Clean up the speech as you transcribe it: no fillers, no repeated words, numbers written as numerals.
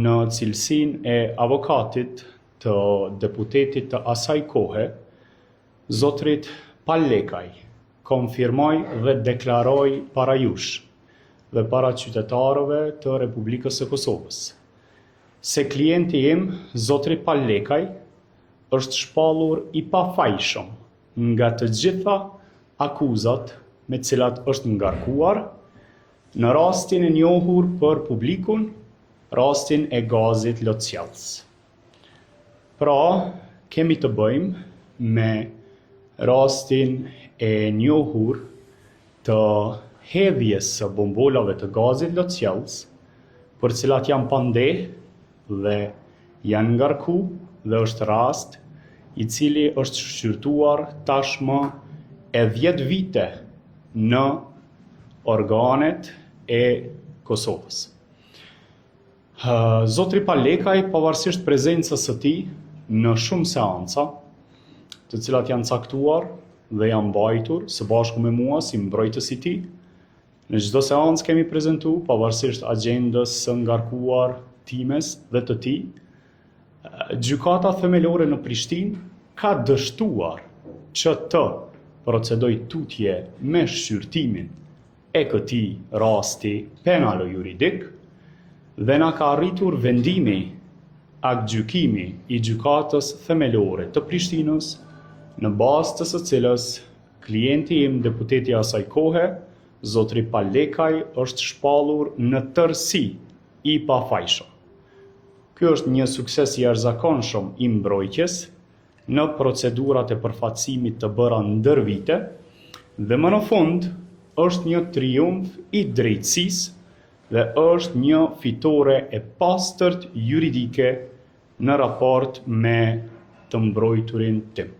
në cilësinë e avokatit të deputetit të asaj kohe, zotrit Pallekaj, konfirmoj dhe deklaroj para jush dhe para qytetarëve të Republikës së Kosovës se klienti im, zotri Pallekaj, është shpallur i pafajshëm nga të gjitha akuzat me cilat është ngarkuar në rastin e njohur për publikun, rastin e gazit Lotçjellës. Pra, kemi të bëjmë me rastin e njohur të hedhjes së bombolave të gazit Lotçjellës, për cilat janë pandeh dhe janë ngarku dhe është rast i cili është shqyrtuar tashmë e 10 vite në organet e Kosovës. Zotri Pallekaj, pavarësisht prezencës së tij në shumë seanca, të cilat janë caktuar dhe janë mbajtur së bashku me mua si mbrojtës i tij, në çdo seancë kemi prezantuar, pavarësisht agjendës së ngarkuar times dhe të tij, gjykata themelore në Prishtinë ka dështuar që të procedoj tutje me shqyrtimin e këtij rasti penalo-juridik dhe na ka arritur vendimi aktgjykimi i gjykatës themelore të Prishtinës, në bazë të së cilës klienti im, deputeti asaj kohe, zotri Pallekaj, është shpallur në tërësi i pafajshëm. Ky është një sukses i jashtëzakonshëm i mbrojtjes në procedurat e përfaqësimit të bëra ndër vite dhe më në fund është një triumf i drejtësisë dhe është një fitore e pastërt juridike në raport me të mbrojturin tim.